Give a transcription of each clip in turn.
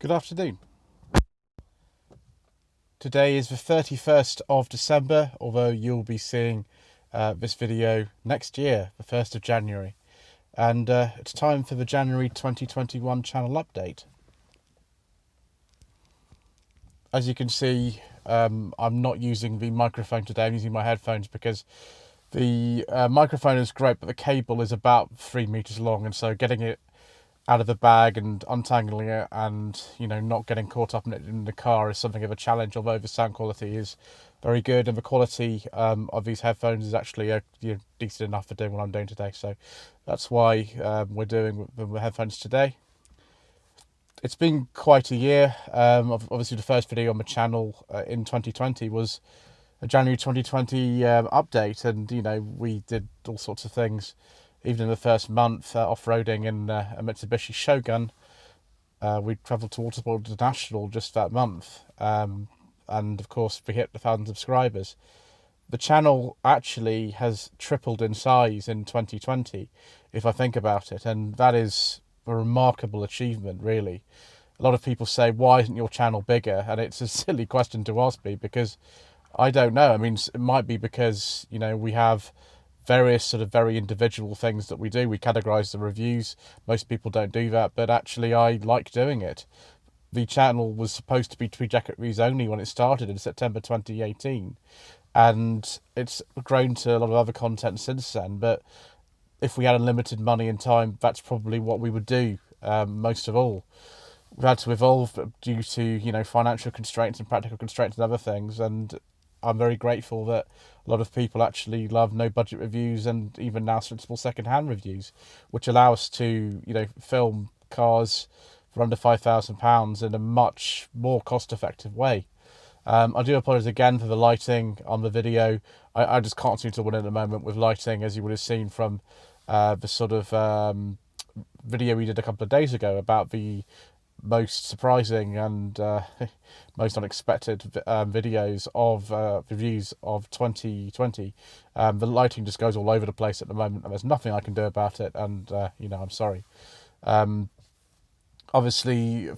Good afternoon. Today is the 31st of December, although you'll be seeing this video next year, the 1st of January. And it's time for the January 2021 channel update. As you can see, I'm not using the microphone today, I'm using my headphones because the microphone is great, but the cable is about 3 meters long, and so getting it out of the bag and untangling it and not getting caught up in it in the car is something of a challenge, although the sound quality is very good and the quality of these headphones is actually decent enough for doing what I'm doing today. So that's why we're doing the headphones today. It's been quite a year. Obviously the first video on the channel in 2020 was a January 2020 update, and we did all sorts of things. Even in the first month, off-roading in a Mitsubishi Shogun, we travelled to Waterport International just that month. And of course, we hit 1,000 subscribers. The channel actually has tripled in size in 2020, if I think about it. And that is a remarkable achievement, really. A lot of people say, why isn't your channel bigger? And it's a silly question to ask me, because I don't know. I mean, it might be because, we have various sort of very individual things that we do. We categorize the reviews. Most people don't do that, but actually I like doing it. The channel was supposed to be Tweed Jacket Reviews only when it started in September 2018, and it's grown to a lot of other content since then. But if we had unlimited money and time, that's probably what we would do most of all. We've had to evolve due to financial constraints and practical constraints and other things, and I'm very grateful that a lot of people actually love no budget reviews and even now sensible second-hand reviews, which allow us to film cars for under £5,000 in a much more cost-effective way. I do apologise again for the lighting on the video. I just can't seem to win at the moment with lighting, as you would have seen from the sort of video we did a couple of days ago about the most surprising and most unexpected videos of reviews of 2020. The lighting just goes all over the place at the moment, and there's nothing I can do about it, and I'm sorry. Obviously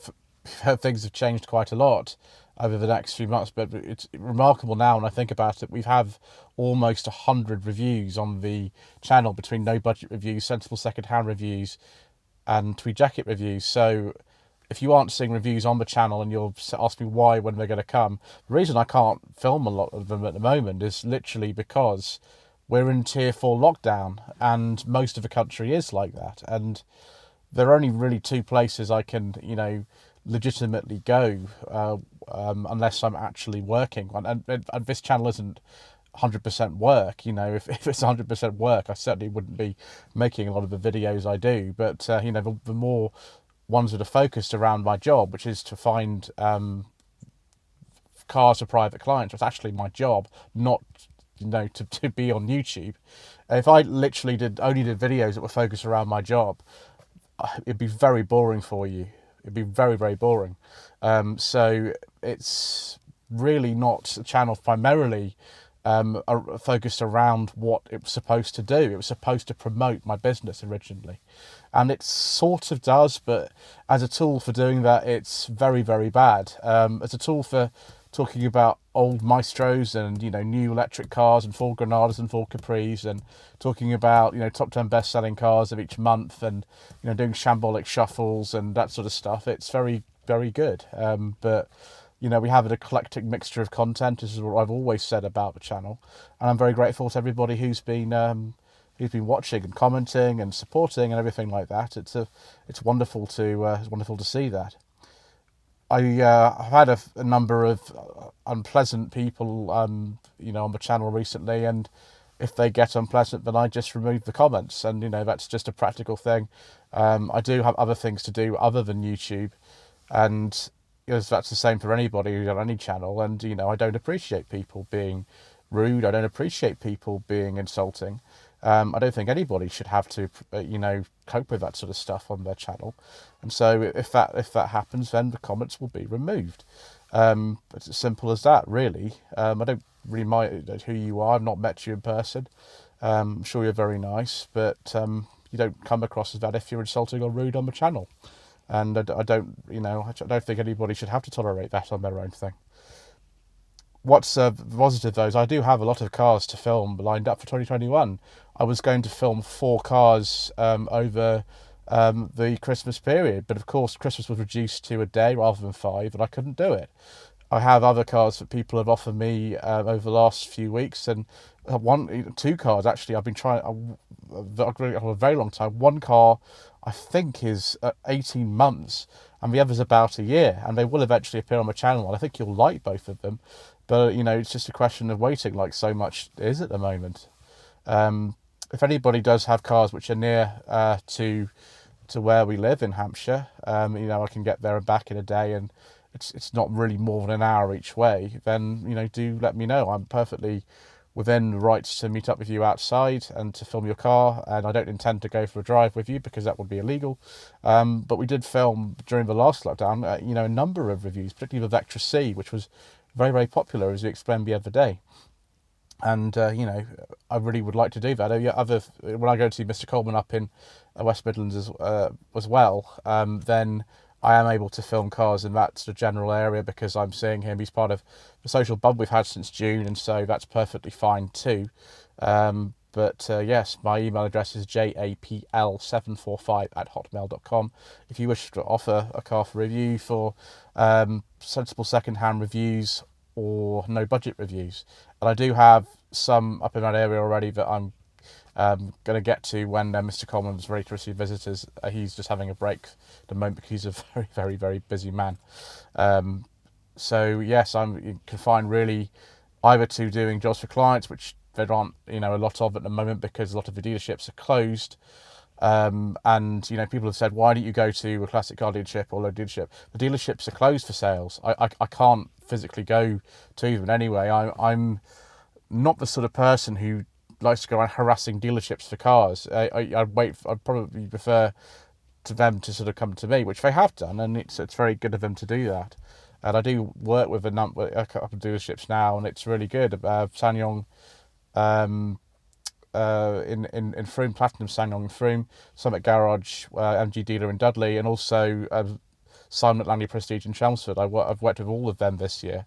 things have changed quite a lot over the next few months, but it's remarkable now when I think about it. We have almost 100 reviews on the channel between no budget reviews, sensible second-hand reviews, and Tweed Jacket reviews. So if you aren't seeing reviews on the channel and you'll ask me why, when they're going to come, the reason I can't film a lot of them at the moment is literally because we're in tier 4 lockdown, and most of the country is like that. And there are only really two places I can, legitimately go unless I'm actually working. And this channel isn't 100% work. If it's 100% work, I certainly wouldn't be making a lot of the videos I do. But, the more ones that are focused around my job, which is to find cars for private clients. It's actually my job, not to be on YouTube. If I literally only did videos that were focused around my job, it'd be very boring for you. It'd be very, very boring. So it's really not a channel primarily focused around what it was supposed to do. It was supposed to promote my business originally, and it sort of does, but as a tool for doing that, it's very, very bad. As a tool for talking about old Maestros and new electric cars and Ford Granadas and Ford Capris, and talking about top 10 best-selling cars of each month, and doing shambolic shuffles and that sort of stuff, it's very, very good. But we have an eclectic mixture of content. This is what I've always said about the channel, and I'm very grateful to everybody who's been watching and commenting and supporting and everything like that. It's wonderful to see that. I've had a number of unpleasant people on the channel recently, and if they get unpleasant, then I just remove the comments, and that's just a practical thing. I do have other things to do other than YouTube, and that's the same for anybody who's on any channel. And I don't appreciate people being rude. I don't appreciate people being insulting. I don't think anybody should have to cope with that sort of stuff on their channel. And so if that happens, then the comments will be removed. It's as simple as that, really. I don't really mind who you are. I've not met you in person. I'm sure you're very nice, but you don't come across as that if you're insulting or rude on the channel. and I don't, I don't think anybody should have to tolerate that on their own thing. What's positive though is I do have a lot of cars to film lined up for 2021. I was going to film 4 cars over the Christmas period, but of course Christmas was reduced to a day rather than 5, and I couldn't do it. I have other cars that people have offered me over the last few weeks, and 2 cars actually I've been trying a very long time. One car I think is 18 months, and the other's about a year, and they will eventually appear on my channel, and I think you'll like both of them. But it's just a question of waiting, like so much is at the moment. If anybody does have cars which are near to where we live in Hampshire, I can get there and back in a day, and it's not really more than an hour each way, then do let me know. I'm perfectly within the rights to meet up with you outside and to film your car, and I don't intend to go for a drive with you because that would be illegal. But we did film during the last lockdown, a number of reviews, particularly the Vectra C, which was very, very popular, as we explained the other day. And I really would like to do that. When I go to see Mr. Coleman up in West Midlands as well, then I am able to film cars in that sort of general area because I'm seeing him. He's part of the social bub we've had since June, and so that's perfectly fine too. But yes, my email address is japl745@hotmail.com. If you wish to offer a car for review for sensible second-hand reviews or no budget reviews, and I do have some up in that area already that I'm going to get to when Mr. Coleman's ready to receive visitors. He's just having a break at the moment because he's a very, very, very busy man. So yes, I'm confined really either to doing jobs for clients, which there aren't a lot of at the moment because a lot of the dealerships are closed. And people have said, why don't you go to a classic car dealership or a dealership? The dealerships are closed for sales. I can't physically go to them anyway. I'm not the sort of person who likes to go around harassing dealerships for cars. I'd probably prefer to them to sort of come to me, which they have done, and it's very good of them to do that. And I do work with a couple of dealerships now, and it's really good. SsangYong in Frome, Platinum SsangYong in Frome, Summit Garage, MG Dealer in Dudley, and also Simon at Langley Prestige in Chelmsford. I've worked with all of them this year,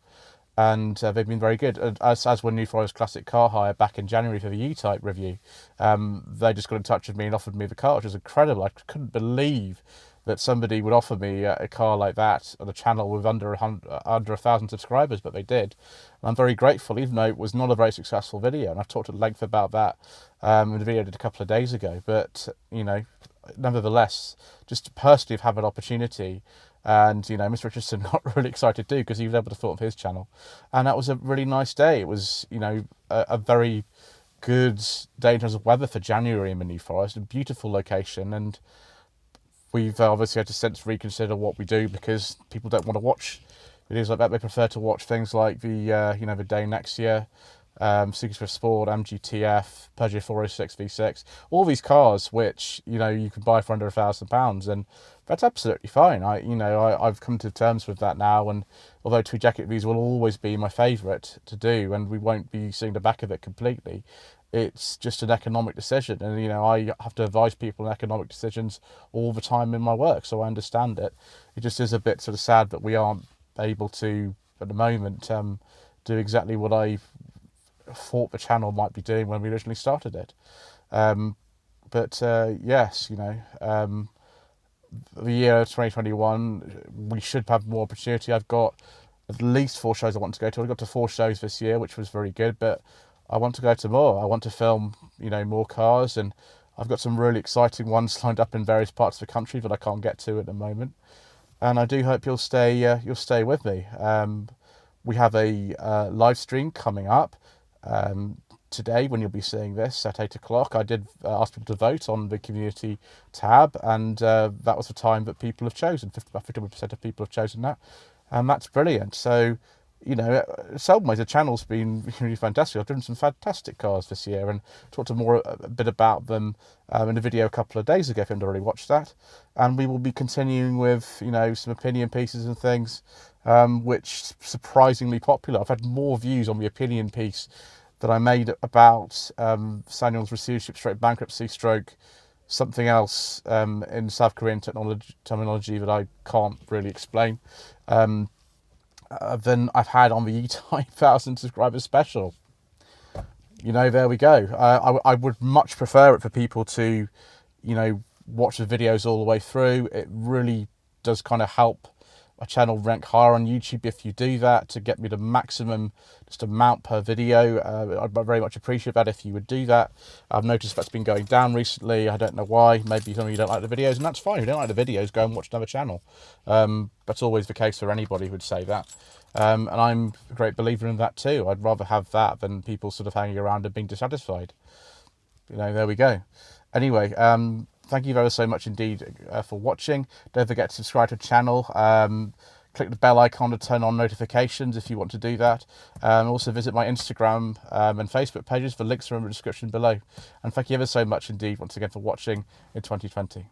and they've been very good. As when New Forest Classic Car Hire back in January for the U-Type review, they just got in touch with me and offered me the car, which was incredible. I couldn't believe that somebody would offer me a car like that on a channel with under 1,000 subscribers, but they did. And I'm very grateful, even though it was not a very successful video, and I've talked at length about that in the video I did a couple of days ago. But nevertheless, just personally have had an opportunity. And Mr. Richardson got really excited too because he was able to film his channel, and that was a really nice day. It was a very good day in terms of weather for January in the New Forest, a beautiful location, and we've obviously had to since reconsider what we do because people don't want to watch videos like that. They prefer to watch things like the day next year, Super Swift Sport, MGTF, Peugeot 406 V6, all these cars which you can buy for under £1,000, and that's absolutely fine. I've come to terms with that now, and although Tweed Jacket V's will always be my favourite to do, and we won't be seeing the back of it completely, it's just an economic decision, and I have to advise people on economic decisions all the time in my work, so I understand it. It just is a bit sort of sad that we aren't able to at the moment do exactly what I thought the channel might be doing when we originally started it. Yes, the year 2021 we should have more opportunity. I've got at least 4 shows I want to go to. I got to 4 shows this year, which was very good, but I want to go to more. I want to film more cars, and I've got some really exciting ones lined up in various parts of the country that I can't get to at the moment, and I do hope you'll stay with me. We have a live stream coming up today when you'll be seeing this at 8 o'clock. I did ask people to vote on the community tab, and that was the time that people have chosen. About 50% of people have chosen that, and that's brilliant. So in some ways the channel's been really fantastic. I've driven some fantastic cars this year and talked a bit about them in a video a couple of days ago if you haven't already watched that. And we will be continuing with some opinion pieces and things which surprisingly popular. I've had more views on the opinion piece that I made about SsangYong's receivership stroke bankruptcy stroke something else in South Korean terminology that I can't really explain, than I've had on the E-Type 1,000 subscribers special. You know, there we go. I would much prefer it for people to, you know, watch the videos all the way through. It really does kind of help a channel rank higher on YouTube if you do that, to get me the maximum just amount per video. I'd very much appreciate that if you would do that. I've noticed that's been going down recently. I don't know why. Maybe some of you don't like the videos, and that's fine. If you don't like the videos, go and watch another channel. That's always the case for anybody who would say that. And I'm a great believer in that too. I'd rather have that than people sort of hanging around and being dissatisfied. You know, there we go. Anyway, thank you very so much indeed for watching. Don't forget to subscribe to the channel. Click the bell icon to turn on notifications if you want to do that. Also visit my Instagram and Facebook pages. The links are in the description below. And thank you ever so much indeed once again for watching in 2020.